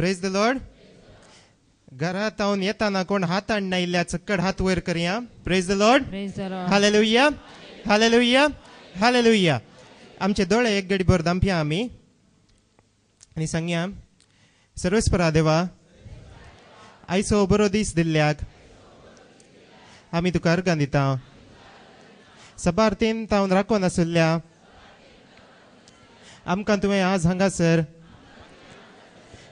Praise the Lord. घरात हांव येताना कोण हात हाडना इल्ल्या चक्कड हात वयर करया. Praise the lord. Hallelujah hallelujah hallelujah. आमचे दोळे एक घडी भर दामपया आमी आनी सांगया सर्वेस्परा देवा आयचो बरो दीस दिल्ल्याक आमी तुका अर्गां दिता. सबारतेन तावन राखून आसुल्ल्या आमकां तुवें आज हांगासर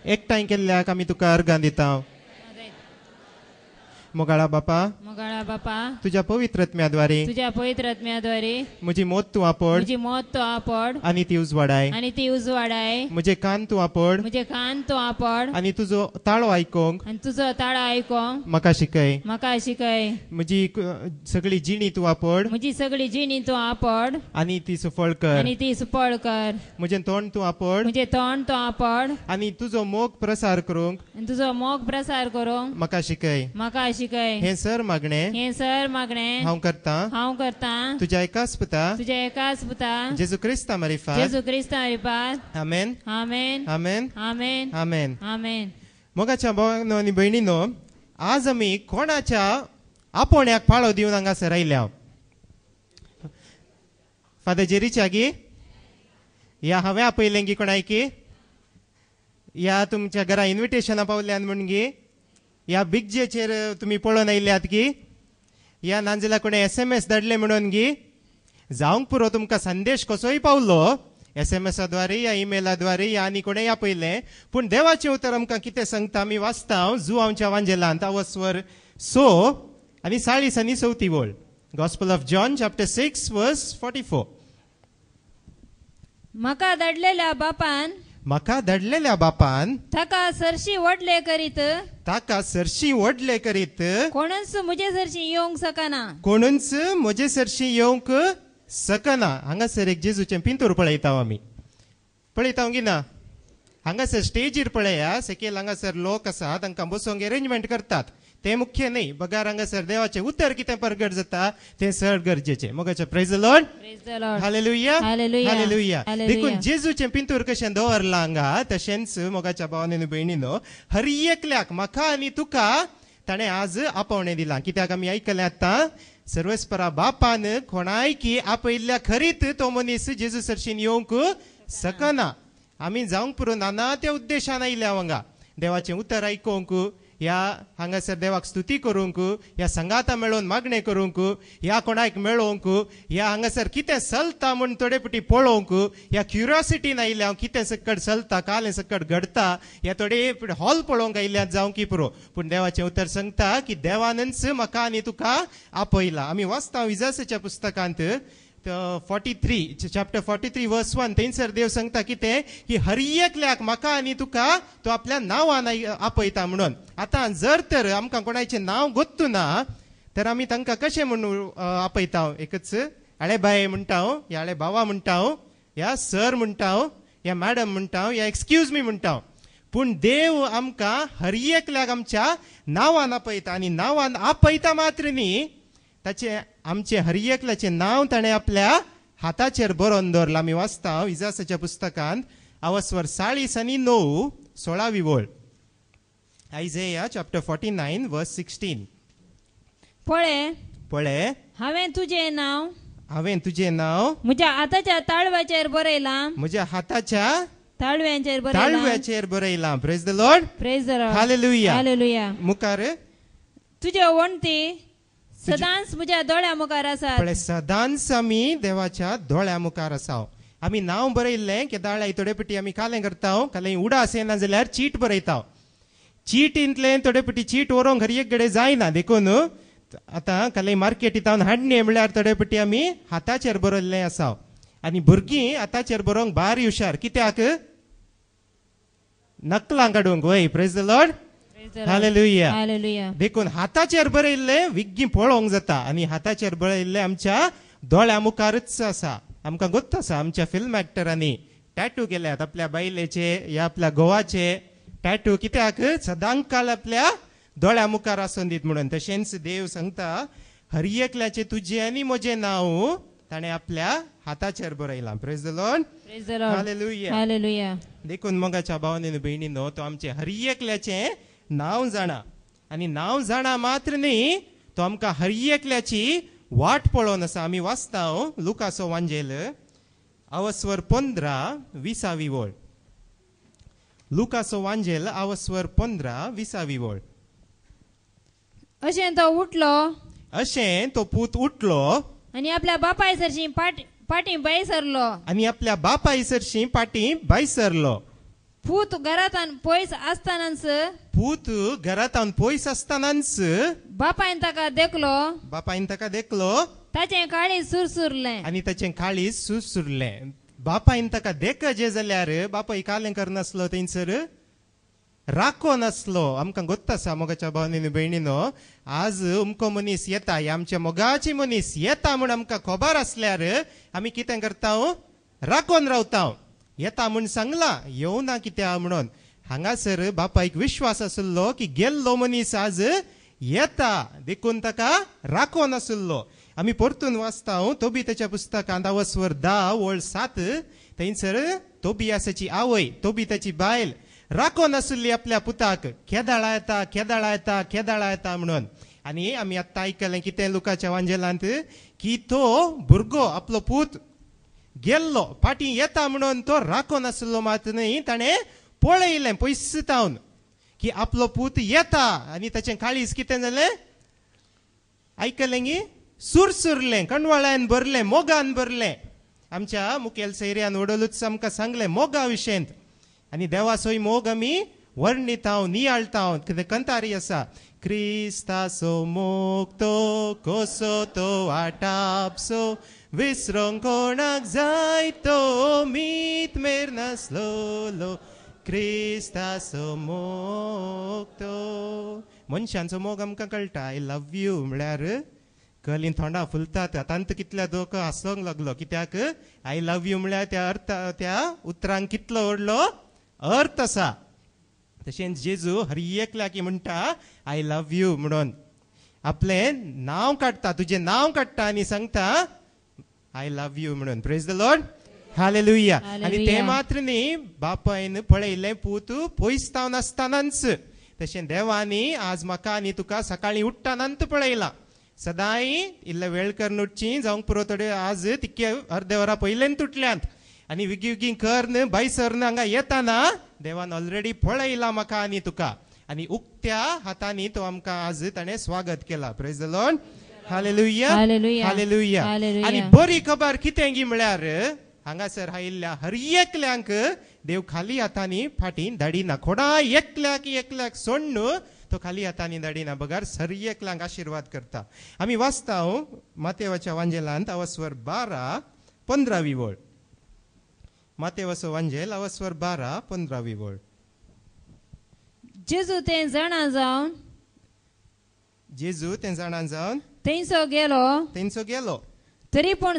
एकठांय केल्ल्याक आमी तुका अर्गां दिता. मोगाळा बापा तुझ्या पवित्रत्म्याद्वारे म्हजी मोत तूं आपड आनी ती उजवाडाय म्हजे कान तूं आपड आनी तुजो ताळो आयकोंक म्हाका शिकय. म्हजी सगळी जिणी तूं आपड आनी ती सुफळ कर. म्हजें तोंड तूं आपड आनी तुजो मोग प्रसार करूंक म्हाका शिकय. हे सर मागणे हांव करता तुझ्या एकाच पुता जेजू क्रिस्ता मारिफात. आमेन आमेन आमेन आमेन आमेन आमेन. मोगाच्या भावांनो आनी भयणीनो, आज आमी कोणाच्या आपोण्याक पाळो दिवन हांगासर आयल्या. फादर जेरीच्यागी या हांवें आपयलें गी कोणायकी या तुमच्या घरा इन्विटेशनां पावल्यान म्हण गी या बिग जेचेर तुम्ही पळोवन आयल्यात की या नांजला कोणे SMS धाडले म्हणून गी जावंक पुरो तुमकां संदेश कसोय पावलो SMSद्वारे या ईमेलाद्वारे या आनी कोणेय आपयलें. पूण देवाचें उतर आमकां कितें सांगता आमी वाचता जुआंवच्या वांजेलांत आवस्वर 6 आनी 40 आनी 34 वळ. गॉस्पल ऑफ जॉन चॅप्टर 6 वर्स 44. म्हाका धाडलेल्या बापान ताका सरशी वडले करीत कोणूच म्हजे सरशी येवंक सकना. हांगासर एक जेजूचें पिंतूर पळयता आमी गी ना. हांगासर स्टेजीर पळया सकयल हांगासर लोक आसा तांकां बसोवंक अरेंजमेंट करतात ते मुख्य न्ही. बगार हांगासर देवाचें उतर कितें प्रगट जाता तें चड गरजेचें. मोगाचें praise the lord. Hallelujah hallelujah. देखून जेजूचें पिंतूर कशें दवरलां हांगा तशेंच मोगाच्या भावांनी आनी भयणीनो हर एकल्याक म्हाका आनी तुका ताणें आज आपोवणें दिलां. कित्याक आमी आयकलें आतां सर्वेस्परा बापान कोणाय की आपयल्ल्या खरीत तो मनीस जेजू सरशीन येवंक सकना. आमी जावंक पुरो नाना त्या उद्देशान आयल्या हांगा देवाचें उतर आयकोंक या हांगासर देवाक स्तुती करूंक या संगाता मेळोवन मागणें करूंक या कोणाक मेळोवंक या हांगासर कितें चलता म्हूण थोडे फावटी पळोवंक या क्युरियोसिटीन आयल्या हांव कितें सकट चलता कालें सकट घडता या थोडे हॉल पळोवंक आयल्यात जावं की पुरो. पूण देवाचें उतर सांगता की देवानच म्हाका आनी तुका आपयला. आमी वाचता इजासाच्या पुस्तकांत 43 चॅप्टर 43 वर्स 1 थंयसर देव सांगता कितें की हर एकल्याक म्हाका आनी तुका तो आपल्या नांवान आपयता म्हणून. आतां जर तर आमकां कोणाचें नांव गोत्तू ना तर आमी तांकां कशें म्हणून आपयता. एकच आळे बाय म्हणटा या आळे बावा म्हणटा या सर म्हणटा या मॅडम म्हणटा या एक्सक्यूज मी म्हणटा. पूण देव आमकां हर एकल्याक आमच्या नांवान आपयता आनी नांवान आपयता मात्र न्ही ताचे आमचे हर एकल्याचें नांव ताणें आपल्या हाताचेर बरोवन दवरलां. आमी वाचता इजासाच्या पुस्तकांत आवस्वर 40 आनी 9 16वी वळ. आयझेया चॅप्टर 49 वर्स 16. पळय हांवें तुजें नांव म्हज्या हाताच्या ताळव्याचेर बरयलां. Praise the lord. Hallelujah hallelujah. मुखार तुजे वणटी सदांच म्हज्या दोळ्या मुखार आसा. सदांच आमी देवाच्या दोळ्या मुखार आसा. आमी नांव बरयल्लें केदाळ थोडे फावटी आमी कालें करता कालें उडा आसना जाल्यार चीट बरयता. चीटींतलें थोडे फावटी चीट व्हरोंक हर एक कडेन जायना. देखून आतां कालें मार्केटींत हाडणें म्हळ्यार थोडे फावटी आमी हाताचेर बरयल्लें आसा. आनी भुरगीं हाताचेर बरोवंक भारी हुशार. कित्याक नकलां काडूंक. वय प्रेज द लॉर्ड. हालेलुया. देखून हाताचेर बरयल्लें विग्गी पळोवंक जाता आनी हाताचेर बरयल्लें आमच्या दोळ्या मुखारच आसा. आमकां गोत्त आसा आमच्या फिल्म एक्टरांनी टॅटू केल्यात आपल्या बायलेचे या आपल्या घोवाचे टॅटू. कित्याक सदांकाल आपल्या दोळ्या मुखार आसून दीत म्हणून. तशेंच देव सांगता हर एकल्याचें तुजें आनी म्हजें नांव ताणे आपल्या हाताचेर बरयला. Praise the Lord. Praise the Lord. Hallelujah. Hallelujah. देखून मोगाच्या भावांनी बहिणीनो तो आमचे हर एकल्याचे नाव जाणा आणि नाव जाणा मात्र न्ही तो आमकां हर एकल्याची वाट पळोवन आसा. आमी वाचता लुकाचो वांजेल अवस्वर 15:20 वळ. लुकाचो वांजेल अवस्वर 15:20 वळ. अशें तो उठलो अशें तो पूत उठलो आणि आपल्या बापाय सरशी पाटी बाई सरलो. आणि आपल्या बापा इसरशी पाटी भायर सरलो. पूत घरांत पयस आसतानाच पूत घरांत पयस आसतानाच बापायन ताका देखलो. बापायन ताका देखलो ताचें काळीज सुरसुरलें. आणि ताचें काळीज सुरसुरलें. बापायन ताका देख जे जाल्यार बापाय कालें करनासलो थंयसर राखो नासलो. आमकां गोत्ता आसा मोगाच्या भावनीन भयणीनो आज उमको मनीस येता हे आमचे मोगाची मनीस येता म्हूण आमकां खबर आसल्यार आमी कितें करता राखोन रावता. येता म्हूण सांगला येवना कित्या म्हणून. हांगासर बापायक विश्वास आसलो की गेल्लो मनीस आज येता देखून ताका राखोन आसलो. आमी परतून वाचता तोबिताच्या पुस्तकांत अवस्वर 10 वळ 7 थंयसर तोबियासाची आवय तोबिताची बायल राखोन आसली आपल्या पुताक केदाळा येता केदाळा येता केदाळा येता म्हणून. आनी आमी आत्तां आयकलें कितें लुकाच्या वांजेलांत की तो भुरगो आपलो पूत गेल्लो फाटीं येता म्हणून तो राखोन आसलो मात न्ही ताणें पळयलें पयसतावन की आपलो पूत येता आनी ताचें काळीज कितें जालें आयकलें की सुरसुरलें कणवाळ्यान भरलें मोगान भरलें. आमच्या मुखेल सैर्यान वडोलूच आमकां सांगलें मोगा विशयंत आनी देवाचोय मोग आमी वर्णिताव नियाळटाव. कितें कंतारी आसा क्रिस्ताचो मोग तो कसो तो वाटापसो विसरोंक कोणाक जाय तो मीत मेर नासलो क्रिस्ताचो मोग तो. मनशांचो मोग आमकां कळटा. आय लव यू म्हळ्यार कलीन थोंडा फुलतात. तांत कितल्या दोक हांसोंक लागलो कित्याक आय लव यू म्हळ्यार त्या उतरांक कितलो व्हडलो अर्थ आसा. तशेंच जेजू हर एकल्याक म्हणटा आय लव यू म्हणून. आपलें नांव काडटा तुजें नांव काडटा आनी सांगता आय लव यू म्हणून. Praise the lord. हालेलुया. आनी ते मात्र न्ही बापायन पळयलें पूत पयसतावन आसतानाच. तशें देवानी आज म्हाका आनी तुका सकाळीं उठ्ठानांत पळयलां. सदांय इल्ले वेळ करून उठची जावंक पुरो थोडे आज तितके अर्दे वरां पयलेंत उठल्यांत आनी विगी विगी करन बायसरन हांगा येताना देवान ऑलरेडी पळयलां म्हाका आनी तुका आनी उक्त्या हातांनी तो आमकां आज ताणें स्वागत केलां. Praise the lord. Hallelujah. Hallelujah. आनी बरी खबर कितें गी म्हळ्यार हांगासर आयिल्ल्या हर एकल्यांक देव खाली हातांनी फाटीं धाडिना. कोणा एकल्याक सोडून तो खाली हातांनी धाडिना बगार सर एकल्यांक आशिर्वाद करता. आमी वाचता मातेवाच्या वांजेलांत अवस्वर 12:15 वळ. मातेवाचो वांजेल अवस्वर 12:15 वळ. जेजू तें जाणा जावन जेजू तें जाणा जावन थंयसो गेलो. तरी पूण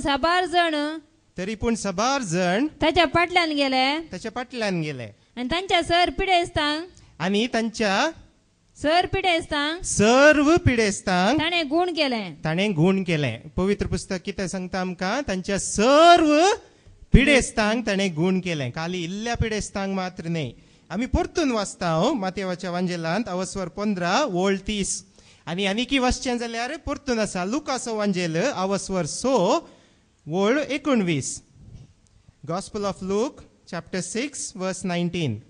साबार जण ताच्या फाटल्यान गेले आनी तांच्या आनी तांच्या सर्व पिडेस्तांक ताणें गूण केलें. पवित्र पुस्तक कितें सांगता आमकां तांच्या सर्व पिडेस्तांक ताणें गूण केलें. खाली इल्ल्या पिडेस्तांक मात्र न्ही. आमी परतून वाचता मातेवाच्या वांजेलांत अवस्वर 15 वळ 30 आनी की वाचचें जाल्यार परतून आसा लुकाचो वांजेल अवस्वर 6 वळ 19. गॉस्पल ऑफ लूक चॅप्टर 6 वर्स 19.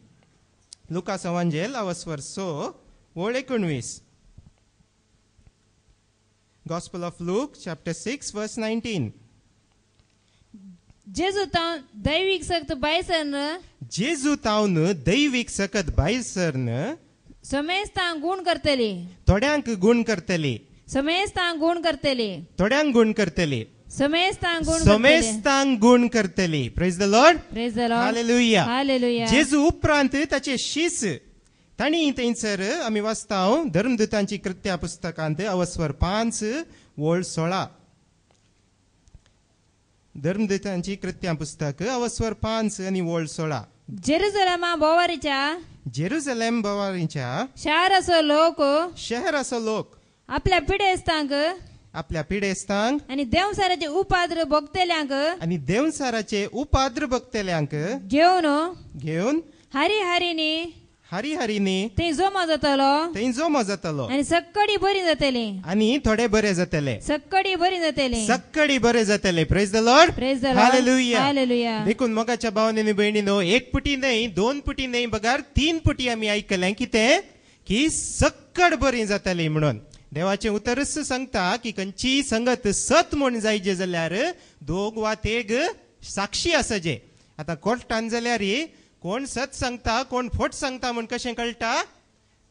लुकाचो वांजेल अवस्वर 6 वळ 19. गॉस्पल ऑफ लूक चॅप्टर 6 वर्स 19. जेजू तावन दैवीक सकत भायर सरन समेस्तांक गूण करतली. थोड्यांक गूण करतली. थोड्यांक गूण करतली. समेस्तांक गूण करतली. Praise the lord. हालेलुया. जेजू उपरांत ताचे शीस ताणी थंयसर आमी वाचता धर्मदूतांची कृत्या पुस्तकांत अवस्वर 5 वळ 16. धर्मदूतांची कृत्या पुस्तक अवस्वर 5 आनी वळ 16. जेरुसलेम बोवारीच्या शहराचो लोक आपल्या आपल्या पिडेस्तांक आणि देवसाराचे उपाद्र भोगतेल्यांक आणि देवसाराचे उपाद्र भक्तेल्यांक घेवन घेऊन हरी हरीने हरिहरीने ते जमा जातलो थंय जमो जातलो आणि सक्कडी बरी जातली आणि थोडे बरे जातले सक्कडी बरी जातली सक्कडी बरे जातले praise the Lord Praise the Lord. Hallelujah Hallelujah. देखून मोगाच्या भावनेनी बहिणीनो एक पुटी नाही दोन पुटी नाही बघार तीन पुटी आम्ही ऐकले की ते की सक्कड बरी जातली म्हणून देवाचे उतरच सांगता की खंयची संगत सत म्हण जायचे जाल्यार दोग वा तेग साक्षी आसजे आता कोर्टान जाल्यार कोण सत सांगता कोण फोट सांगता म्हण कशें कळटा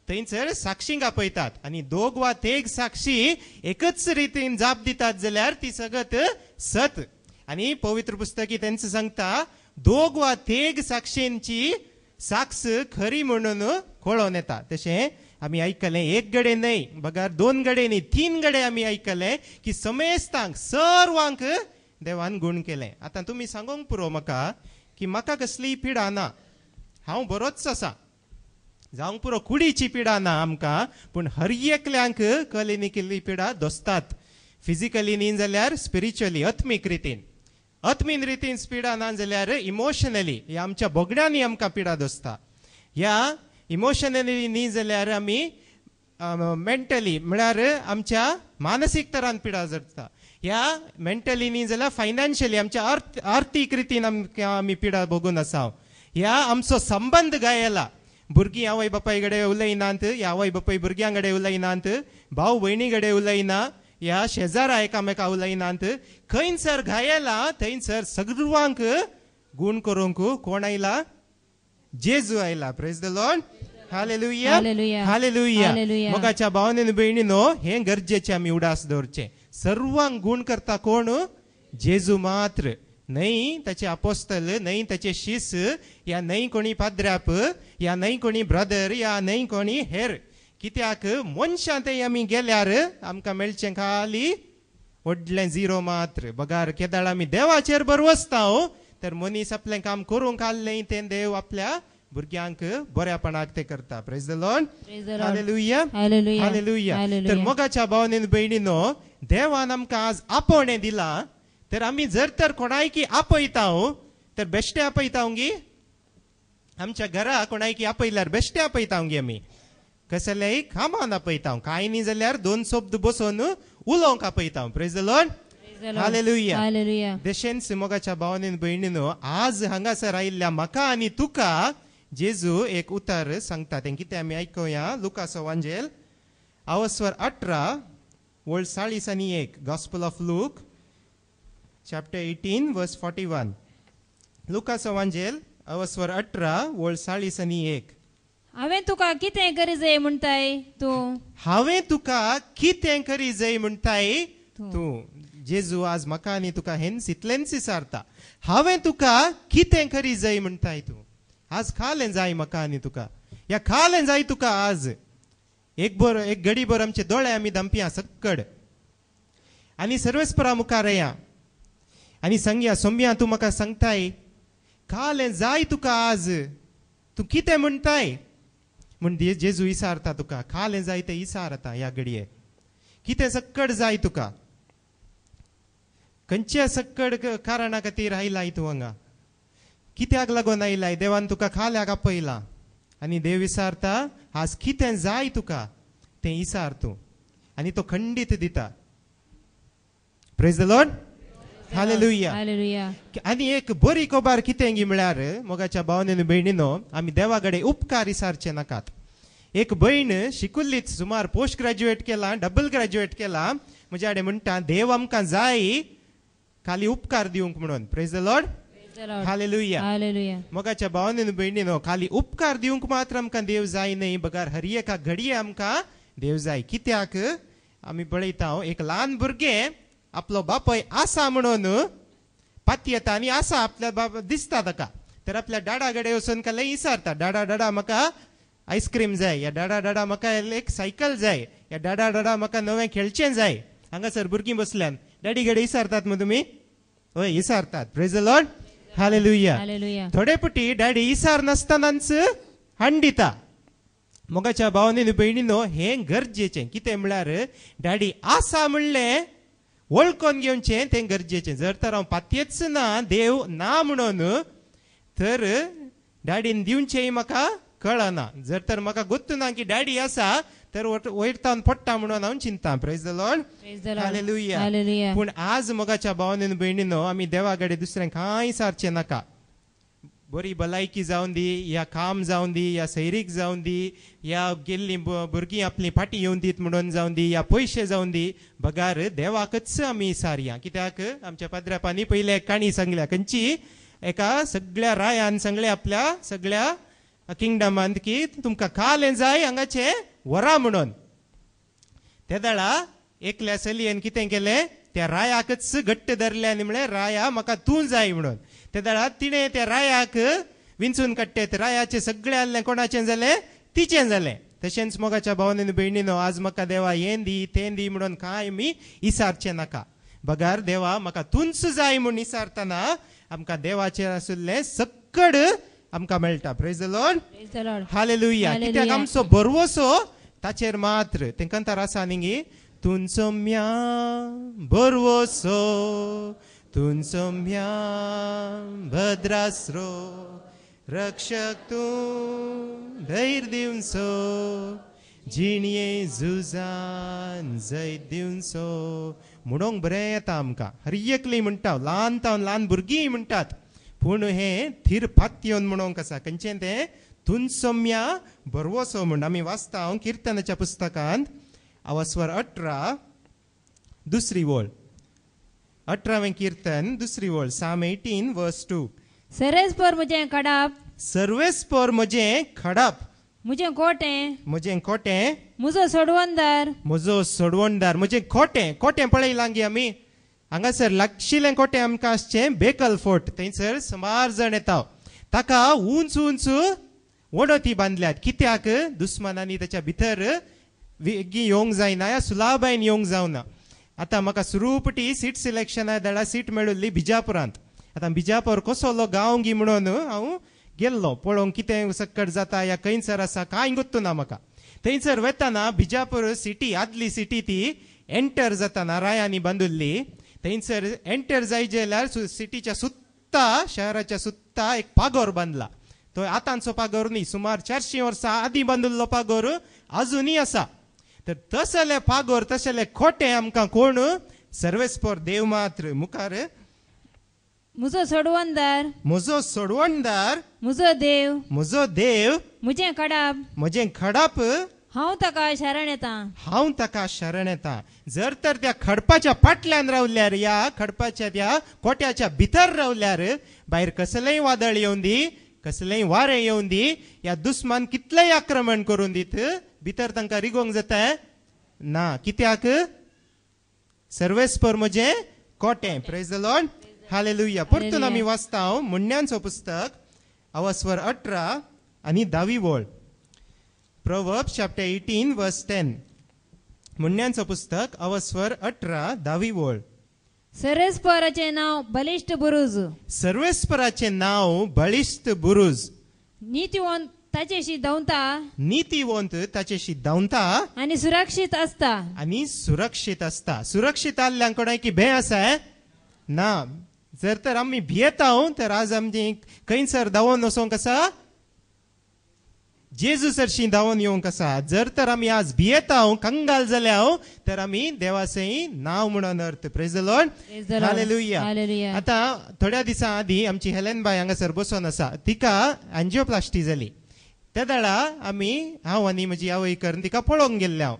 थंयसर साक्षींक आपयतात आणि दोग वा तेग साक्षी एकच रितीन जाप दितात जाल्यार ती सगत सत आणि पवित्र पुस्तकी त्यांचं सांगता दोग वा तेग साक्षींची साक्ष खरी म्हणून कळोन येता तशें आम्ही ऐकले एक गडे नाही बघार दोन गडे नाही तीन गडे आम्ही ऐकले की समेस्तांक सर्वांक देवान गुण केले आता तुम्ही सांगोंक पुरो म्हाका की म्हाका कसली पिडा ना हांव बरोच आसा जावंक पुरो कुडीची पिडा ना आमकां पूण हर एकल्यांक कलेनी केल्ली पिडा दोसतात फिजिकली न्ही जाल्यार स्पिरिच्युअली आत्मीक रितीन पिडा ना जाल्यार इमोशनली ह्या आमच्या बोगड्यांनी आमकां पिडा दोसता ह्या इमोशनली न्ही जाल्यार आमी मेंटली म्हळ्यार आमच्या मानसीक तरान पिडा जाता ह्या मेंटली न्ही जाल्यार फायनान्शियली आमच्या आर्थीक रितीन आमी पिडा भोगून आसा ह्या आमचो संबंध गायला भुरगीं आवय बापाय कडेन उलयनात ह्या आवय बापाय भुरग्यां कडेन उलयनात भाव भयणी कडेन उलयना ह्या शेजारा एकामेका उलयनात खंयसर घायला थंयसर सर्वांक गुण करूंक कोण आयला जेजू आयला praise the lord hallelujah Hallelujah. Hallelujah Hallelujah. मोगाच्या भावनेन भयणीनो हे गरजेचे आमी उडास दवरचे सर्वांक गुण करता कोण जेजू मात्र नाही त्याचे अपोस्तल नाही त्याचे शिस या नाही कोणी पाद्र्याप या नाही कोणी ब्रदर या नाही कोणी हेर कित्याक मनशां ते आमी गेल्यार आमकां मेळचें खाली व्हडलें झिरो मात्र बगार केदाळ आमी देवाचेर बरवसता तर मनीस आपलें काम करूंक आल्लें तें देव आपल्या भुरग्यांक बऱ्यापणाक ते करता praise the Lord Praise the Lord. Hallelujah Hallelujah. Hallelujah Hallelujah. तर मोगाच्या भावनेन बहिणीनो देवान आमकां आज आपोवणें दिला तर आमी जर तर कोणायकी आपयता तर बेश्टे आपयतांगी आमच्या घरा कोणायकी आपयल्यार बेश्टे आपयतांगी आमी कसलेय कामान आपयता कांय न्ही जाल्यार दोन शब्द बसोन उलोवंक आपयता praise the Lord Praise the Lord. Hallelujah Hallelujah. देशेन मोगाच्या भावनेन भयणीनो आज हांगासर आयिल्ल्या म्हाका आनी तुका जेजू एक उतर सांगता तें कितें आमी आयकुया लुकाचो वांजेल अवस्वर 18 वोल्ड 40 आनी 1 गॉस्पल ऑफ लूक चॅप्टर 18 वर्स 41 लुकाचो वांजेल अवस्वर 18 वोल्ड 40 आनी 1 हांवें तुका कितें करी जाय म्हणटाय तूं हांवें तुका कितें करी जाय म्हणटाय तूं. तूं जेजू आज म्हाका आनी तुका हेन्स इतलेंच विचारता हांवें तुका कितें करी जाय म्हणटाय तूं आज खालें जाय म्हाका आनी तुका या खालें जाय तुका आज एक घडी भर आमचे दोळे आमी धांपया सक्कड आनी सर्वेस्परा मुखार या आनी सांगया सोम्या तूं म्हाका सांगताय खालें जाय तुका आज तूं कितें म्हणटाय म्हण जेजू विचारता तुका खालें जाय तें विचार आतां ह्या घडये कितें सक्कड जाय तुका खंयच्या सक्कड कारणा खातीर आयलाय तूं हांगा कित्याक लागून आयलाय देवान तुका खाल्याक आपयला आनी देव विचारता आज कितें जाय तुका तें विचार तूं आनी तो खंडीत दिता praise the lord hallelujah Hallelujah. आनी एक बरी कोबार कितें गी म्हळ्यार मोगाच्या भावनेन भयणीनो आमी देवा कडेन उपकार विचारचे नाकात एक भयण शिकुल्लीच सुमार पोस्ट ग्रॅज्युएट केला डबल ग्रॅज्युएट केला म्हज्या कडेन म्हणटा देव आमकां जाय खाली उपकार दिवंक म्हणून praise the Lord Praise the Lord. Hallelujah Hallelujah. मोगाच्या भावनेन भयणीनो खाली उपकार दिवंक मात्र आमकां देव जाय न्ही बगार हर एका घडये आमकां देव जाय कित्याक आमी पळयता एक ल्हान भुरगें आपलो बापय आसा म्हणून पाती येता आनी आसा आपल्या बाप दिसता ताका तर आपल्या डाडा कडेन वचून काले विचारता डाडा म्हाका आयस्क्रीम जाय या डाडा म्हाका एक सायकल जाय या डाडा म्हाका नवें खेळचें जाय हांगासर भुरगीं बसल्यान डॅडी कडेन विचारतात मग तुमी हय विचारतात praise the lord hallelujah Hallelujah. थोडे पुटी डॅडी विचार नासतनाच हाण दिता मोगाच्या भावांनी भयणीनो हे गरजेचें कितें म्हळ्यार डॅडी आसा म्हणलें वळखून घेवचें तें गरजेचें. जर तर हांव पातयेच ना देव ना म्हणून तर डॅडीन दिवचें म्हाका कळना. जर तर म्हाका गोत्तू ना की डॅडी आसा तर वयरतावन पडटा म्हणून हांव चिंता. Praise the lord. Hallelujah. Hallelujah. पूण आज मोगाच्या भावांनी भयणीनो आमी देवा कडेन दुसऱ्यांक कांय सारचें नाका. बरी भलायकी जावन दी, या काम जावन दी, या सैरीक जावन दी, या गेल्ली भुरगीं आपली फाटी येवन दीत म्हणून जावन दी, या पयशे जावन दी, बगार देवाकच आमी सारया. कित्याक आमच्या पाद्र्यापांनी पयले एक काणी सांगल्या खंयची एका सगळ्या रायान सांगले आपल्या सगळ्या किंगडमांत की तुमकां कालें जाय हांगाचे वरा म्हणून. त्या दाळा एकल्या चलयेन कितें केलें त्या रायाकच घट्ट धरलें आनी म्हळें राया म्हाका तूं जाय म्हणून. त्या दाळा तिणें त्या रायाक विंचून काडटे. रायाचें सगळें आसलें कोणाचें जालें तिचें जालें. तशेंच मोगाच्या भावांनी भयणीनो आज म्हाका देवा हें दी तें दी म्हणून कांय आमी इसारचें नाका. बगार देवा म्हाका तूंच जाय म्हणून इसारतना आमकां देवाचेर आशिल्लें सक्कड आमकां मेळटा. Praise the lord. हालेलुया. कित्याक आमचो भरवोसो ताचेर मात्र तें कंतार आसा न्ही तुंचो म्या भरवोसो तुंचो म्या भद्रास्रो रक्षक तूं धैर्य दिवचो जिणये झुजान जैत दिवचो म्हणूंक बरें येता आमकां. हर एकली म्हणटा ल्हान भुरगीं म्हणटात पूण हें थीर पातयेवन म्हणूंक आसा. खंयचें तें तुंचो म्या भरवोसो म्हण आमी वाचता हांव किर्तनाच्या पुस्तकांत अवस्वर 18 दुसरी ओळ. 18वें कीर्तन दुसरी ओळ. Psalm 18 verse 2. सर्वेस्पर म्हजें खडाप सर्वेस्पर म्हजें खडाप म्हजें कोटें म्हजें खोटें म्हजो सोडवणदार म्हजो सोडवणदार. म्हजें खोटें पळयलां गे आमी हांगासर लागशिल्लें खोटें आमकां आसचें बेकल फोर्ट. थंयसर सुमार जण येता. ताका उंच वणती बांदल्यात. कित्याक दुस्मानांनी ताच्या भितर वेगी येवंक जायना या सुलाबायन येवंक जावना. आतां म्हाका सुरूपटी सीट सिलेक्शना दाळा सीट मेळिल्ली बिजापुरांत. आतां बिजापूर कसलो गांव गी म्हणून हांव गेल्लो पळोवंक कितें सक्कड जाता या खंयसर आसा कांय गोत्तू ना म्हाका. थंयसर वतना बिजापूर सिटी आदली सिटी ती एंटर जाताना रायांनी बांदिल्ली. थंयसर एंटर जाय जाल्यार सिटीच्या सुत्ता शहराच्या सुत्ता एक पागोर बांदला. तो आतांचो पागोर न्ही सुमार 400 वर्सां आदीं बांदिल्लो पागोर अजुनूय आसा. तर तसले पागोर तसले खोटे आमकां कोण सर्वेस्पर देव मात्र. मुखार म्हजो सोडवणदार म्हजो सोडवणदार म्हजो देव म्हजें खडाप हांव ताका शरण येता. जर तर त्या खडपाच्या फाटल्यान रावल्यार या खडपाच्या त्या कोट्याच्या भितर रावल्यार भायर कसलेंय वादळ येवन दी कसलेंय वारें येवन दी या दुस्मान कितलेंय आक्रमण करून दीत भितर तांकां रिगोंक जाता ना. कित्याक सर्वेस्पर म्हजें कोटें. Praise the lord. हालेलुया. परतून आमी वाचता मुन्यांचो पुस्तक अवस्वर 18 आनी 10वी ओळ. Proverbs chapter 18 verse 10. मुन्यांचो पुस्तक अवस्वर 18 10वी ओळ. सर्वेस्पराचें नांव बलिश्ट बुरूज. सर्वेस्पराचें नांव बलिश्ट बुरूज. नीतिवंत ताचेशी धांवता आनी सुरक्षीत आसता. सुरक्षीत आसल्यांक कोणाकी भंय आसा ना. जर तर आमी भियेता तर आज आमची खंयसर धांवून वचोंक आसा जेजू सरशी धांवून येवंक आसा. जर तर आमी आज भियेता कंगाल जाल्या तर आमी देवाचें नांव म्हणून अर्थ. Praise the lord. हालेलुया. आतां थोड्या दिसां आदीं आमची हेलेन बाय हांगासर बसून आसा. तिका एंजिओप्लास्टी जाली. त्या दाळा हांव आनी म्हजी आवयकर तिका पळोवंक गेल्ले हांव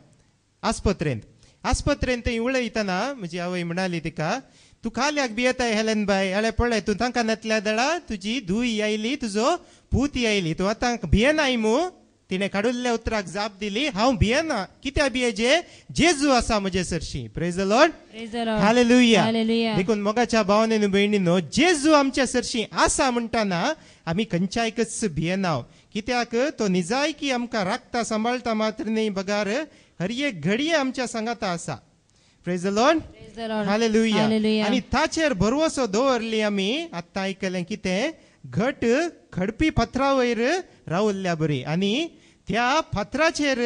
आस्पत्रेंत थंय उलयतना म्हजी आवय म्हणाली तिका तूं काल्याक भियेताय हेलेन बाय अळे पळय तूं तांकां नातल्या दाळा तुजी धूय आयली तुजो पूत आयली तूं आतां भियेनाय मू. तिणें काडुल्ल्या उतराक जाप दिली हांव भियेना. कित्या भियेजे जेजू आसा म्हजे सरशी. Praise the lord. हालेलुया. देखून मोगाच्या भावांनी भयणीनो जेजू आमच्या सरशी आसा म्हणटाना आमी खंयच्यायकच भियेना. कित्याक तो निजायकी आमकां राखता सांबाळटा मात्र न्ही बगार हर एक घडये आमच्या सांगाता आसा. Praise the lord. हालेलुया. आनी ताचेर भरवोसो दवरली आमी. आतां आयकलें कितें घट खडपी पत्रा वयर रावल्ल्या बरी आनी त्या फातराचेर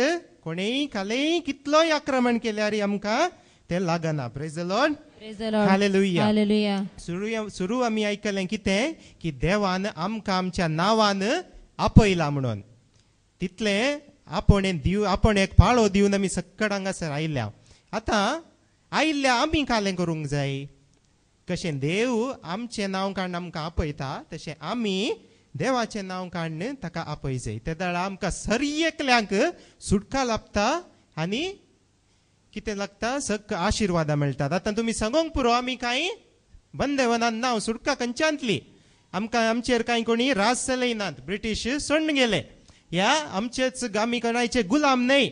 कोणेय कालेय कितलोय आक्रमण केल्यार आमकां ते लागना. Praise the Lord. Praise the Lord. Hallelujah. Hallelujah. सुरू आमी आयकलें कितें की देवान आमकां आमच्या नांवान आपयला म्हणून. तितलें आपण एक पाळो दिवन आमी सक्कड हांगासर आयल्या. आतां आयिल्ल्या आमी कालें करूंक जाय. कशें देव आमचें नांव काडून आमकां आपयता तशें आमी देवाचें नांव काडून ताका आपय जाय. त्या वेळा आमकां सर्येकल्यांक सुटका लाभता आनी कितें लागता सक आशिर्वादा मेळटात. आतां तुमी सांगूंक पुरो आमी कांय बंदेवनान नांव सुटका खंयच्यातली. आमकां आमचेर कांय कोणी राज चलयनात. ब्रिटीश सोडून गेले. ह्या आमचेच आमी कोणाचे गुलाम न्हय.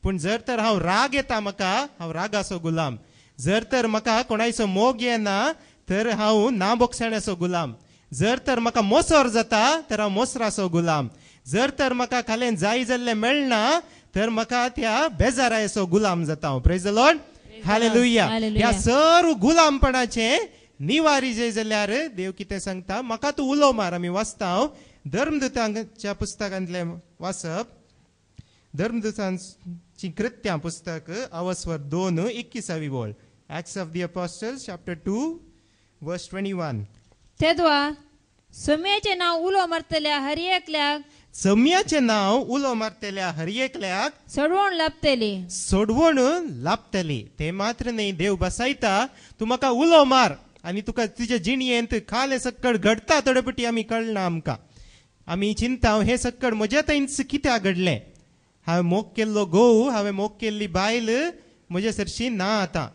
पूण जर तर हांव राग येता म्हाका हांव रागाचो गुलाम. जर तर म्हाका कोणाचो मोग येना तर हांव नाबोगसाण्याचो गुलाम. जर तर म्हाका मोसोर जाता तर हांव मोसराचो गुलाम. जर तर म्हाका खालें जाय जाल्लें मेळना तर म्हाका त्या बेजाराचो गुलाम जाता हांव. Praise the lord. हालेलुया. ह्या सर्व गुलामपणाचे निवारी जे जाल्यार देव कितें सांगता म्हाका तूं उलो मार. आमी वाचता धर्मदूतांच्या पुस्तकांतले वाचप. धर्मदूतांची कृत्यां पुस्तक अवस्वर 2:21 वळ. Acts of the Apostles chapter 2 verse 21. तेदवा सोम्याचे नाव उलो मारतल्या हर एकल्याक सम्याचें नांव उलो मारतल्या हर एकल्याक सोडवण लाभतली. सोडवण लाभतली. ते मात्र न्ही देव बसयता तूं म्हाका उलो मार आनी तुका तुज्या जिणयेंत खाले सक्कड घडटा थोडेपटी आमी कळना आमकां. आमी चिंता हे सक्कड म्हज्या थंयच कित्याक घडलें. हांवें मोग केल्लो घोव हांवें मोग केल्ली बायल म्हजे सरशी ना आतां.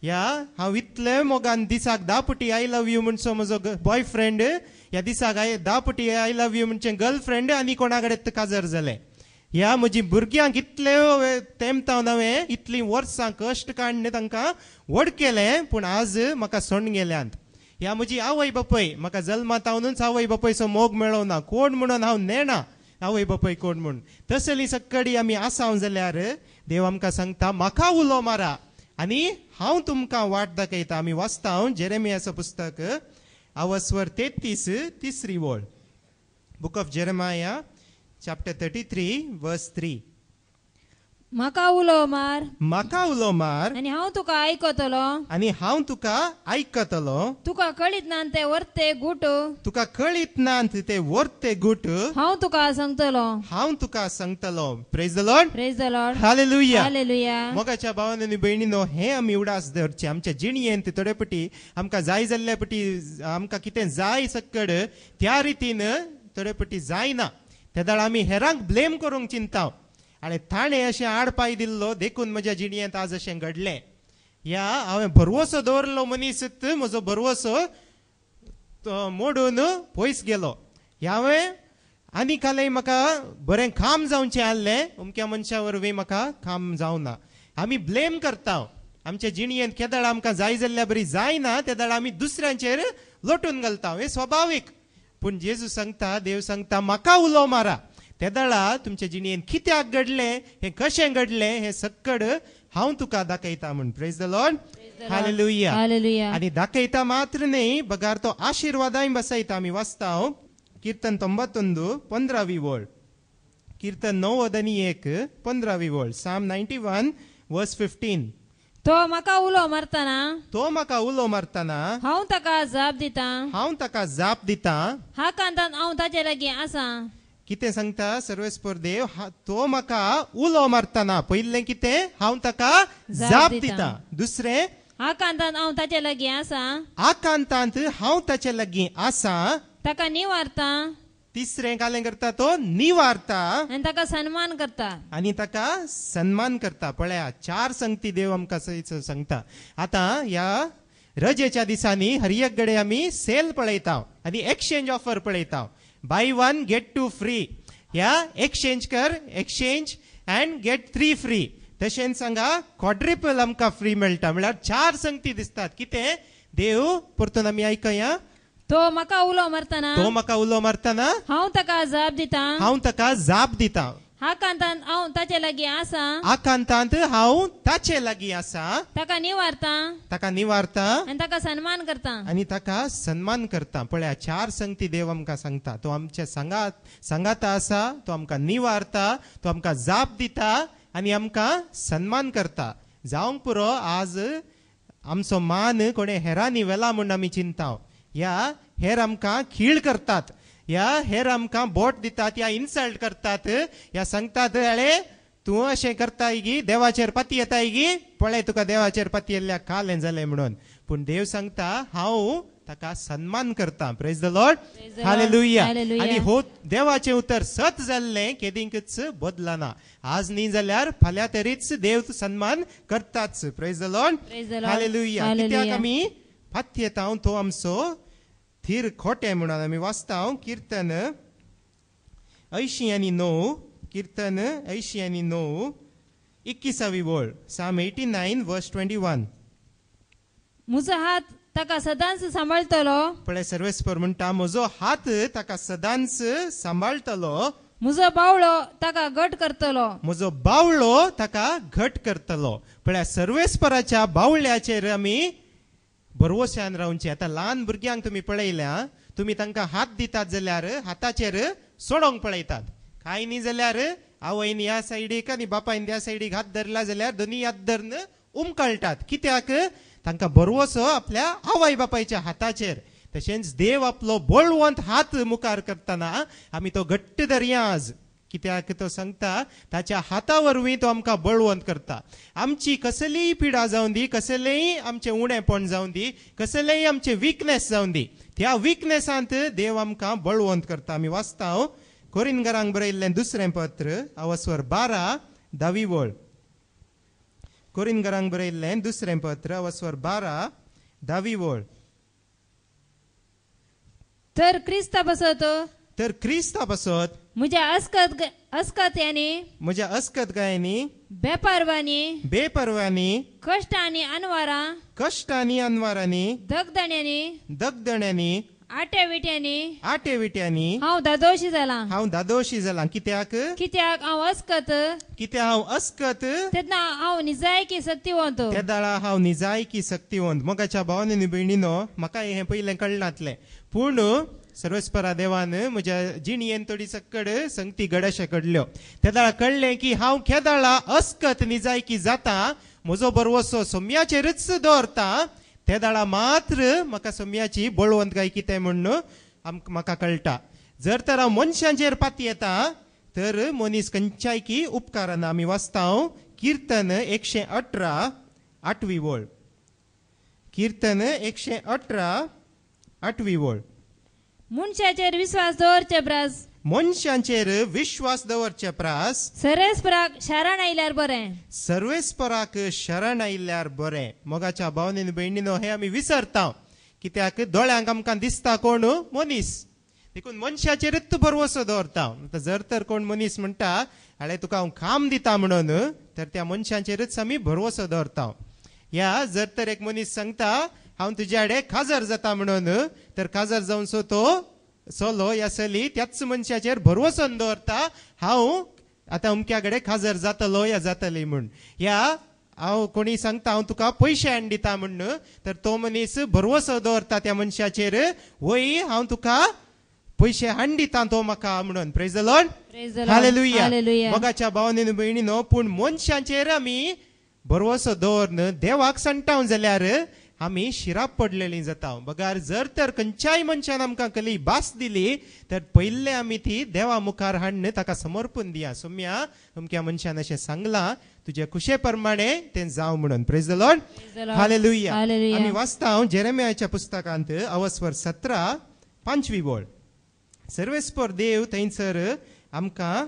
ह्या हांव इतले मोगान दिसाक 10 पटी आय लव यू म्हणचो म्हजो बॉयफ्रेंड ह्या दिसाक 10 पटी आय लव यू म्हणचे गर्लफ्रेंड आनी कोणा कडेन काजर जालें. ह्या म्हजी भुरग्यांक इतले तेमतावन हांवें इतलीं वर्सां कश्ट काडून तांकां व्हड केलें पूण आज म्हाका सोडून गेल्यांत. ह्या म्हजी आवय बापय म्हाका जल्मातावनूच आवय बापयचो मोग मेळो ना. कोण म्हणून हांव नेना आवय बापय कोण म्हणून. तसली सक्कडी आमी आसांव जाल्यार देव आमकां सांगता म्हाका उलो मारा आनी हांव तुमकां वाट दाखयता. आमी वाचता जेरेमियाचो पुस्तक अवस्वर 33 वळ. बुक ऑफ जेरेमाया chapter 33 verse 3. म्हाका उलो मार म्हाका उलो मार आनी हांव तुका आयकतलो. आनी हांव तुका आयकतलो. तुका कळीत ना ते वर्ते गुट तुका कळीत ना ते वर्ते गुट हांव तुका सांगतलो. हांव तुका सांगतलो. Praise the Lord. Praise the Lord. Hallelujah. Hallelujah. मोगाच्या भावांनो आनी भयणीनो हे आमी उडास धरचे. आमच्या जिणयेंत थोडेपटी आमकां जाय जाल्ल्या पटी आमकां कितें जाय सक्कड त्या रितीन थोडेपटी जायना. त्या वेळा आमी हेरांक ब्लेम करूंक चिंता आनी ताणें अशें आडपाय दिल्लो देखून म्हज्या जिणयेंत आज अशें घडलें. ह्या हांवें भरवोसो दवरलो मनीस म्हजो भरवोसो मोडून पयस गेलो. हांवें आनी कालय म्हाका बरें काम जावचें आसलें अमक्या मनशा वरवीं म्हाका काम जावना. आमी ब्लेम करता आमच्या जिणयेंत केदळ आमकां जाय जाल्ल्या बरी जायना त्या वेळा आमी दुसऱ्यांचेर लोटून घालता. हें स्वाभावीक. पूण जेजू सांगता देव सांगता म्हाका उलो मारा. त्या वेळा तुमच्या जिणयेंत कित्याक घडलें हें कशें घडलें हें सक्कड हांव तुका दाखयता म्हूण. Praise the lord. Hallelujah. Hallelujah. आनी दाखयता मात्र न्ही बगार तो आशिर्वादाय बसयता. आमी वाचता कीर्तन 91:15 वळ. कीर्तन 91:15 वळ. Psalm 91 verse 15. तो म्हाका उलो मारतना तो म्हाका उलो मारतना हांव ताका जाप दिता. हांव ताका जाप दिता. हा कांतान हांव ताचे लागीं आसा. कितें सांगता सर्वेस्पर देव तो म्हाका उलो मारतना पयलें कितें हांव ताका जाप दिता. दुसरें हा कांतान हांव ताचे लागीं आसा. आकांतांत हांव ताचे लागीं आसा. ताका निवारता तिसरें कालें करता तो निवारता आनी ताका सन्मान करता. आनी ताका सन्मान करता. पळया 4 संगती देव आमकां सांगता. आतां ह्या रजेच्या दिसांनी हर एक कडेन आमी सेल पळयता आनी एक्सचेंज ऑफर पळयता. बाय 1 get 2 फ्री. ह्या एक्सचेंज कर एक्सचेंज अँड गेट 3 फ्री. तशेंच सांगा क्वाड्रिपल आमकां फ्री मेळटा. म्हळ्यार 4 संगती दिसतात. कितें देव परतून आमी आयकया. तो म्हाका उलो मारतना तो म्हाका उलो मारतना हांव ताका जाप दिता. हांव ताका जाप दिता. हाकांतान हांव ताचे लागीं आसा आकांतांत हांव ताचे लागीं आसा ताका निवारता ताका निवारता आनी ताका सन्मान करता आणि ताका सन्मान करता. पळया 4 संगती देव आमकां सांगता. तो आमच्या सांगाता आसा, तो आमकां निवारता, तो आमकां जाप दिता आणि आमकां सन्मान करता. जावंक पुरो आज आमचो मान कोणे हेरांनी वेला म्हूण आमी चिंताव. या हेर आमकां खीळ करतात, या हेर आमकां बोट दितात, या इन्सल्ट करतात, या सांगतात अळे तूं अशें करता गी, देवाचेर पाती येता गी, पळय तुका देवाचेर पाती येयल्या काल हें जालें म्हणून. पूण देव सांगता हांव ताका सन्मान करता. Praise the Lord. Praise the Lord. Hallelujah. Hallelujah. आणि हो देवाचें उतर सत जाल्लें केदींकच बदलना. आज न्ही जाल्यार फाल्यां तरीच देव सन्मान करताच. Praise the Lord. Praise the Lord. Hallelujah. Hallelujah. कित्याक आमी फाती येता तो आमचो थीर खोटे म्हणून आमी वाचता. कीर्तन 80:9, कीर्तन 80:9, 21वी ओळ. Psalm 89 verse 21. म्हजो हात ताका सदांच सांबाळटलो पळय सर्वेस्पर म्हणटा म्हजो हात ताका सदांच सांबाळटलो, म्हजो बावळो ताका घट करतलो म्हजो बावळो ताका घट करतलो. पळय सर्वेस्पराच्या बावळ्याचेर आमी भरवशान रावचे. आता ल्हान भुरग्यांक तुमी पळयल्या, तुमी तांकां हात दितात जाल्यार हाताचेर सोडोंक पळयतात. कांय न्ही जाल्यार आवयन ह्या सायडीक आनी बापायन त्या सायडीक हात धरला जाल्यार दोनी हात धरून उमकळटात. कित्याक तांकां भरवसो आपल्या आवय बापायच्या हाताचेर. तशेंच देव आपलो बळवंत हात मुखार करतना आमी तो घट्ट धरया आज. कित्याक तो सांगता ताच्या हाता वरवीं तो आमकां बळवंत करता. आमची कसलीय पिडा जावं दी, कसलेंय आमचें उणेपण जावं दी, कसलेंय आमचें विकनेस जावं दी, त्या विकनेसांत देव आमकां बळवंत करता. आमी वाचता कोरिंथीकांक बरयल्लें 2रें पत्र, अवस्वर 12, 10वी ओळ. कोरिंथीकांक बरयल्लें 2रें पत्र, अवस्वर 12, 10वी ओळ. तर क्रिस्ता बसत तर क्रिस्ता पासत म्हज्या अस्कत्यांनी म्हज्या अस्कतकायांनी, बेपारवांनी, बेपरवांनी, कश्ट आनी अनवारां, कश्टांनी, अनवारांनी, दगदण्यांनी, आट्याविट्यांनी, आटेविट्यांनी हांव दादोशी जालां. हांव दादोशी जालां. कित्याक हांव अस्कत कित्याक हांव अस्कत तेन्ना हांव निजायकी सक्तिवंत. त्या दाळा हांव निजायकी सक्तिवंत. मोगाच्या भावांनी भयणीनो, म्हाका हें पयलें कळनातलें, पूण सर्वेस्परा देवान म्हज्या जिणयेन थोडी सकड संगती घडशे घडल्यो. त्या दाळा कळ्ळें की हांव केदाळा अस्कत निजायकी जाता, म्हजो बरवसो सोम्याचेरच दवरता. त्या दाळा मात्र म्हाका सोम्याची बळवंतकाय कितें म्हणून म्हाका कळटा. जर तर हांव मनशांचेर पाती येता तर मनीस खंयच्याय की उपकारना. आमी वाचता कीर्तन 118, 8वी ओळ. कीर्तन 118, 8वी ओळ. मनशाचेर विश्वास दवरचे प्रास, मनशांचेर विश्वास दवरचे प्रास, सर्वेस्पराक शारान आयल्यार बरें. सर्वेस्पराक शरण आयल्यार बरें. मोगाच्या भावनेन भयणीनो, हे आमी विसरता. कित्याक दोळ्यांक आमकां दिसता कोण मनीस, देखून मनशाचेरच भरवसो दवरता. जर तर कोण मनीस म्हणटा हाळे तुका हांव काम दिता म्हणून, तर त्या मनशाचेरच आमी भरवसो दवरता. या जर तर एक मनीस सांगता हांव तुज्या कडेन खाजर जाता म्हणून, तर खाजर जावन सो तो चलो या चली त्याच मनशाचेर भरवसोन दवरता हांव आतां अमक्या कडेन खाजर जातलो या जातली म्हूण. या हांव कोणी सांगता हांव तुका पयशे हाडून दिता म्हणून, तर तो मनीस भरवसो दवरता त्या मनशाचेर, वय हांव तुका पयशे हाडून दिता तो म्हाका म्हणून. Praise the Lord. Praise the Lord. Hallelujah. Hallelujah. मोगाच्या भावांनी भयणीनो, पूण मनशांचेर आमी भरवसो दवरन देवाक संटाव जाल्यार आमी शिराप पडलेलीं जाता. बगार जर तर खंयच्याय मनशान आमकां कसली भास दिली तर पयले आमी ती देवा मुखार हाडून ताका समर्पून दिया. सोम्या अमक्या मनशान अशें सांगलां, तुजे कुशे प्रमाणे तें जावं म्हणून. Praise the Lord. the Lord. Hallelujah. Hallelujah. आमी वाचता जेरेमियाच्या पुस्तकांत अवस्वर 17, 5वी ओळ. सर्वेस्पर देव थंयसर आमकां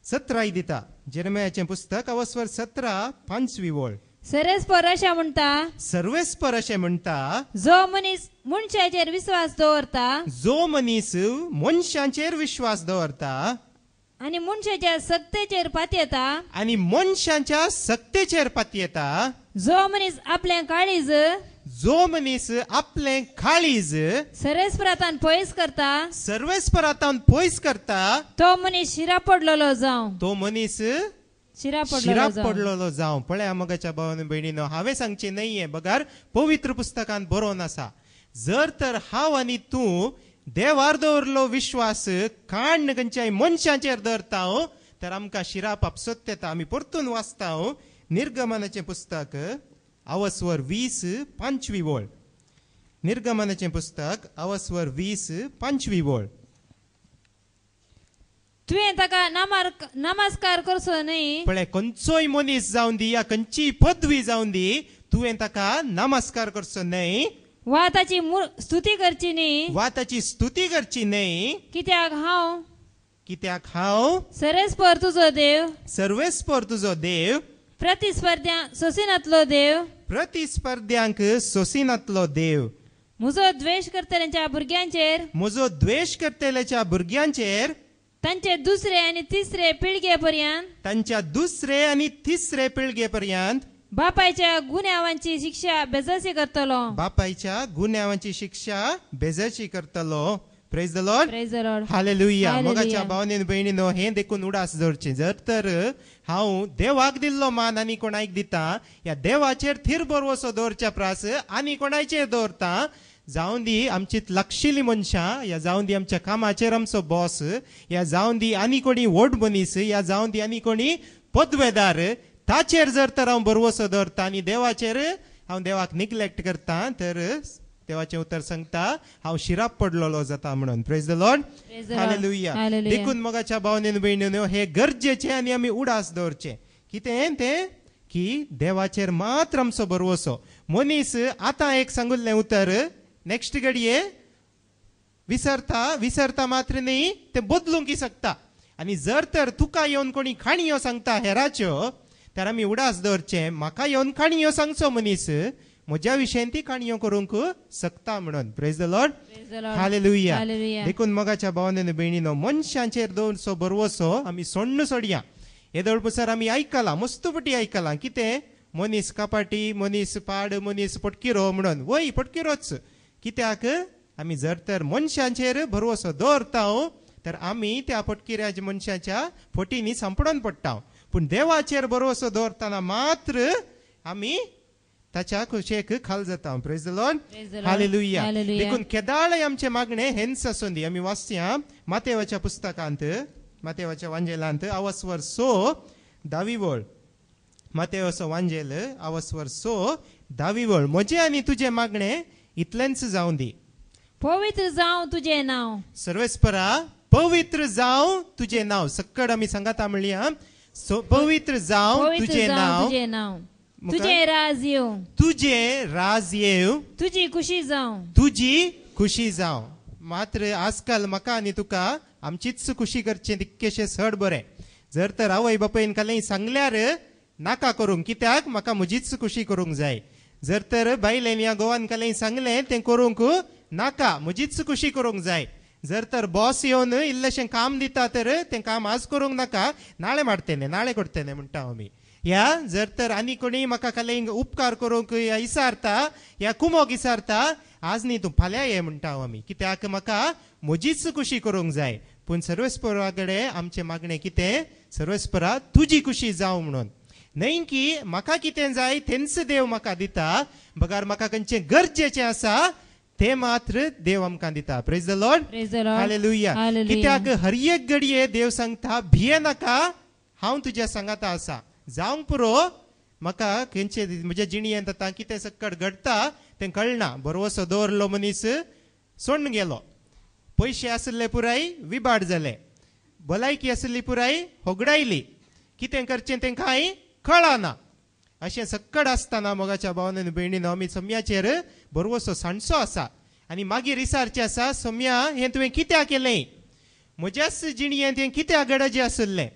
सत्राय दिता. जेरेमियाचें पुस्तक अवस्वर 17, 5वी ओळ. सर्वेस्पर अशें म्हणटा, सर्वेस्पर अशें म्हणटा, जो मनीस मनशाचेर विश्वास दवरता जो मनीस मनशांचेर विश्वास दवरता आनी मनशाच्या सक्तेचेर पातयेता, आनी मनशांच्या सक्तेचेर पातयेता, जो मनीस आपलें काळीज जो मनीस आपले काळीज सरेस्परातान पयस करता सर्वेस्परातान पयस करता तो मनीस शिरा पडलेलो जावं तो मनीस शिरा शिराप पडलेलो जावं पडलेलो जावं. पळया मगाच्या भावान भयणीनो, हांवें सांगचे नाहीये, बगार पवित्र पुस्तकांत बरोवन आसा. जर तर हांव आनी तूं देवार दवरलो विश्वास काण खंयच्याय मनशाचेर दवरता तर आमकां शिराप आपसोत येता. आमी परतून वाचता निर्गमनाचें पुस्तक 20:25 वळ. निर्गमनाचें पुस्तक 20:25 वळ. तुवें ताका नमस्कार करचो न्ही. पळय, खंयचोय मनीस जावन दी या खंयचीय पदवी जावन दी, तुवें ताका नमस्कार करचो न्हय वा ताची स्तुती करची न्ही. वा ताची स्तुती करची न्हय. कित्याक हांव सरेस्पर तुजो देव, सर्वेस्पर तुजो देव, प्रतिस्पर्ध्या सोसिनातलो देव, प्रतिस्पर्ध्यांक सोसिनातलो देव, म्हजो द्वेष करतल्यांच्या भुरग्यांचेर, म्हजो द्वेष करतल्याच्या भुरग्यांचेर, तांचे दुसरे आनी तिसरे पिळगे पर्यंत, तांच्या दुसरे आनी तिसरे पिळगे पर्यंत बापायच्या गुन्यांवांची शिक्षा बेजाची करतलो. बापायच्या गुन्यांवांची शिक्षा बेजाची करतलो. Praise the Lord. Praise the lord. Hallelujah. Hallelujah. मगाच्या भावनेन भयणीनो, हे देखून उडास दवरचे. जर तर हांव देवाक दिल्लो मान आनी कोणाक दिता, या देवाचेर थीर बरवसो दवरच्या प्रास आनी कोणाचेर दवरता, जावन दी आमची लागशिल्ली मनशां, या जावन दी आमच्या कामाचेर आमचो बॉस, या जावन दी आनी कोणी व्हड मनीस, या जावन दी आनी कोणी पदवेदार, ताचेर जर तर हांव बरवसो दवरता आनी देवाचेर हांव देवाक निग्लेक्ट करता, तर देवाचें उतर सांगता हांव शिराप पडलेलो जाता म्हणून. Praise the Lord. Praise the Lord. Hallelujah. Hallelujah. देखून मगाच्या भावनेन भयणीनो, हे गरजेचे आनी आमी उडास दवरचे. कितें तें की देवाचेर मात्र आमचो बरवसो. मनीस आतां एक सांगुल्लें उतर नेक्स्ट घडये विसरता मात्र न्ही, तें बदलूंक शकता. आनी जर तर तुका येवन कोणी खाणयो सांगता हेराच्यो, तर आमी उडास दवरचे, म्हाका येवन खाणयो सांगचो मनीस, म्हज्या विशयेन ती काणयो करूंक शकता म्हणून. Praise the Lord. Praise the Lord. Hallelujah. Hallelujah. देखून मगाच्या भावनेन भयणीनो, मनशांचेर दवरचो बरवसो आमी सोडून सोडया. हे दळपसर आमी आयकलां, मस्तपटी आयकलां. कितें? मनीस कापाटी, मनीस पाड, मनीस पटकिरो म्हणून. वय पटकिरोच. कित्याक? आमी जर तर मनशांचेर भरवसो दवरता तर आमी त्या पटकिऱ्या मनशाच्या फटींनी सांपडोन पडटा. पूण देवाचेर भरवसो दवरतना मात्र आमी ताच्या कुशेक खाल जाता. Praise the Lord. Praise the Lord. Hallelujah. Hallelujah. देखून केदाळ आमचे मागणे हेन्स आसून दी. आमी वाचया मातेवाच्या पुस्तकांत, मातेवाच्या वांजेलांत 20:10 मातेवाचो वांजेल 20:10 म्हजे आनी तुजे मागणे इतलेंच जावन दी. पवित्र जावं तुझे नाव. सर्वेस्परा पवित्र जावं तुझे नाव. सकड आमी सांगाता म्हणल्या, पवित्र जावं तुझे नाव. तुझे नाव. तुझे राज येव. तुझे राज येव. तुझी खुशी जावं. तुझी खुशी जावं. मात्र आजकाल म्हाका आनी तुका आमचीच खुशी करचें तितकेशें सड बरें. जर तर आवय बापायन कालय सांगल्यार नाका करूंक, कित्याक म्हाका म्हजीच खुशी करूंक जाय. जर तर बायलेन या गोवान कालय सांगलें तें करूंक नाका, म्हजीच खुशी करूंक जाय. जर तर बॉस येवन इल्लेशें काम दिता तर तें काम आज करूंक नाका, नाळे मारतेने, नाळे करतेने म्हणटा आमी. या जर तर आनी कोणी म्हाका कालय उपकार करूंक या इसारता, या कुमोक इसारता, आज न्ही तूं फाल्यां ये म्हणटा आमी. कित्याक म्हाका म्हजीच खुशी करूंक जाय. पूण सर्वेस्परा कडेन आमचें मागणें कितें? सर्वेस्परा तुजी खुशी जावं म्हणून. न्हय की म्हाका कितें जाय तेंच देव म्हाका दिता, बगार म्हाका खंयचें गरजेचें आसा ते मात्र देव आमकां दिता. Praise the Lord. Praise the Lord. Hallelujah. Hallelujah. कित्याक हर एक घडये देव सांगता, भिये नाका, हांव तुज्या सांगाता आसा. जावंक पुरो म्हाका खंयचे म्हज्या जिणयेंत आतां कितें सक्कड घडटा तें कळना. बरवसो दवरलो मनीस सोडून गेलो. पयशे आसले पुराय विबाड जाले. भलायकी आसली पुराय होगडायली. कितें करचें तें कांय कळना. अशें सक्कड आसतना मोगाच्या भावनेन भयणीनो, आमी सम्याचेर बरवसो सांडचो आसा आनी मागीर विचारचें आसा, सम्या हें तुवें कित्याक केलें? म्हज्याच जिणयेंत हें कित्याक गरजेचें आसलें?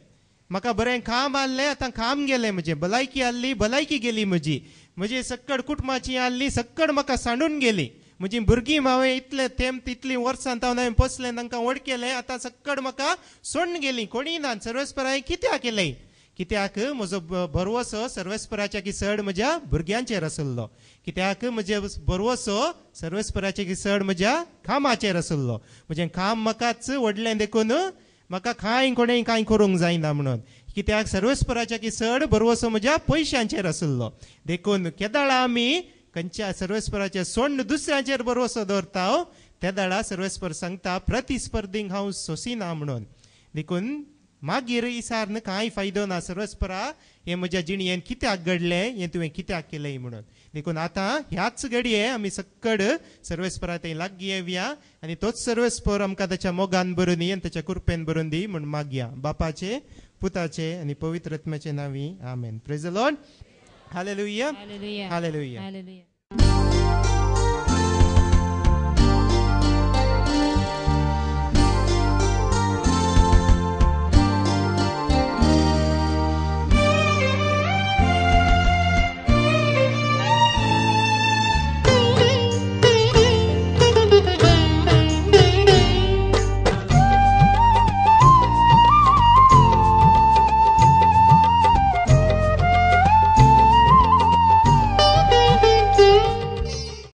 म्हाका बरें काम आसलें, आतां काम गेलें म्हजें. भलायकी आसली, भलायकी गेली म्हजी. म्हजी सक्कड कुटुंबाची आसली, सक्कड म्हाका सांडून गेली. म्हजीं भुरगीं हांवें इतलें इतलीं वर्सां हांवें पोसलें, तांकां व्हड केलें, आतां सक्कड म्हाका सोडून गेलीं. कोणी ना. सर्वेस्पराय कित्याक केलें? कित्याक म्हजो बरवसो सर्वेस्पराच्या किसड म्हज्या भुरग्यांचेर आसलो कित्याक म्हजे बरवसो सर्वेस्पराचे किसड म्हज्या कामाचेर आसलो म्हजें काम म्हाकाच व्हडलें देखून म्हाका कोणें कांय करूंक जायना म्हणून कित्याक सर्वेस्पराच्या किसड बरवसो म्हज्या पयशांचेर आसलो देखून केदाळा आमी खंयच्या सर्वेस्पराचे सोंड दुसऱ्यांचेर बरवसो दवरता त्या दाडा सर्वेस्पर सांगता प्रतिस्पर्धींक हांव सोंसिना म्हणून देखून मागीर इसारन कांय फायदो ना सर्वेस्परा हें म्हज्या जिणयेन कित्याक घडलें हें तुवें कित्याक केलें म्हणून देखून आतां ह्याच घडये आमी सक्कड सर्वेस्परा थंय लागीं येवया आनी तोच सर्वेस्पर आमकां ताच्या मोगान बरोवन दी आनी ताच्या कृपेन बरोवन दी म्हूण मागया बापाचे पुताचे आनी पवित्र आत्म्याचे नांवी आमेन praise the lord hallelujah hallelujah hallelujah hallelujah